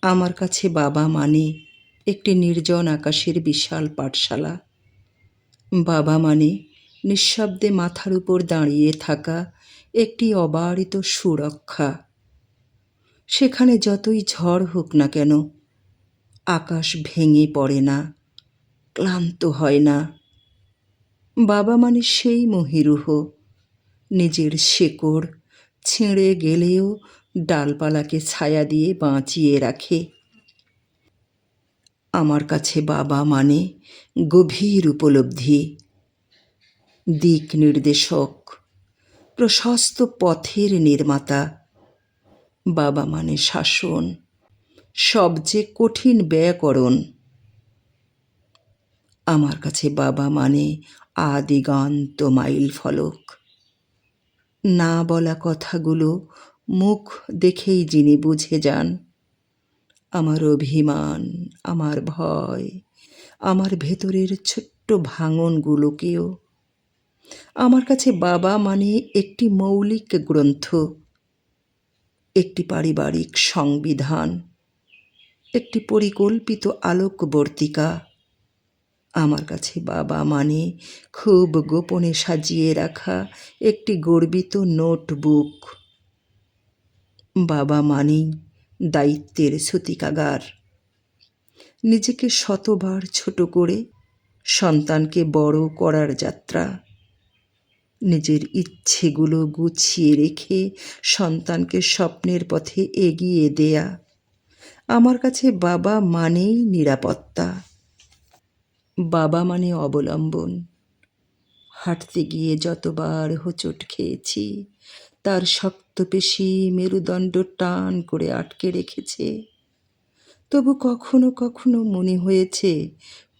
আমার কাছে বাবা মানে একটি নির্জন আকাশের বিশাল পাঠশালা। বাবা মানে নিঃশব্দে মাথার উপর দাঁড়িয়ে থাকা একটি অবারিত সুরক্ষা। সেখানে যতই ঝড় হোক না কেন, আকাশ ভেঙে পড়ে না, ক্লান্ত হয় না। বাবা মানে সেই মহিরুহ, নিজের শেকড় ছিঁড়ে গেলেও ডালপালাকে ছায়া দিয়ে বাঁচিয়ে রাখে। আমার কাছে বাবা মানে গভীর উপলব্ধি, দিক নির্দেশক, প্রশস্ত পথের নির্মাতা। বাবা মানে শাসন, সবচেয়ে কঠিন ব্যাকরণ। আমার কাছে বাবা মানে আদিগান্ত মাইল ফলক, না বলা কথাগুলো মুখ দেখেই যিনি বুঝে যান। আমার অভিমান, আমার ভয়, আমার ভেতরের ছোট্ট ভাঙনগুলোকেও। আমার কাছে বাবা মানে একটি মৌলিক গ্রন্থ, একটি পারিবারিক সংবিধান, একটি পরিকল্পিত আলোকবর্তিকা। আমার কাছে বাবা মানে খুব গোপনে সাজিয়ে রাখা একটি গর্বিত নোটবুক। বাবা মানেই দায়িত্বের সূতিকাগার, নিজেকে শতবার ছোট করে সন্তানকে বড় করার যাত্রা, নিজের ইচ্ছেগুলো গুছিয়ে রেখে সন্তানকে স্বপ্নের পথে এগিয়ে দেয়া। আমার কাছে বাবা মানেই নিরাপত্তা। বাবা মানে অবলম্বন। হাঁটতে গিয়ে যতবার হোঁচট খেয়েছি, তার শক্ত পেশি মেরুদণ্ড টান করে আটকে রেখেছে। তবু কখনো কখনো মনে হয়েছে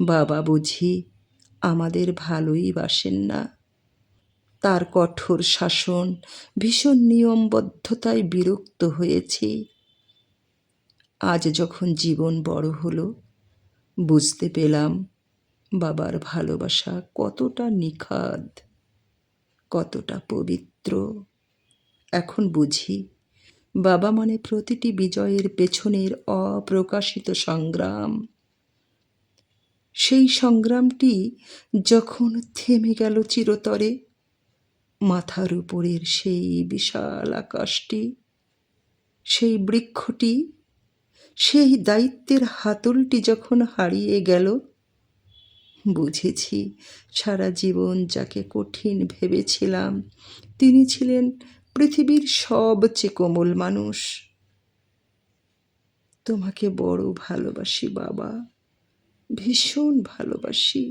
বাবা বুঝি আমাদের ভালোই বাসেন না। তার কঠোর শাসন, ভীষণ নিয়মবদ্ধতায় বিরক্ত হয়েছি। আজ যখন জীবন বড় হলো, বুঝতে পেলাম বাবার ভালোবাসা কতটা নিখাদ, কতটা পবিত্র। এখন বুঝি বাবা মানে প্রতিটি বিজয়ের পেছনের অপ্রকাশিত সংগ্রাম। সেই সংগ্রামটি যখন থেমে গেল চিরতরে, মাথার উপরের সেই বিশাল আকাশটি, সেই বৃক্ষটি, সেই দায়িত্বের হাতলটি যখন হারিয়ে গেল, বুঝেছি সারা জীবন যাকে কঠিন ভেবেছিলাম তিনি ছিলেন পৃথিবীর সবচেয়ে কোমল মানুষ। তোমাকে বড় ভালোবাসি বাবা, ভীষণ ভালোবাসি।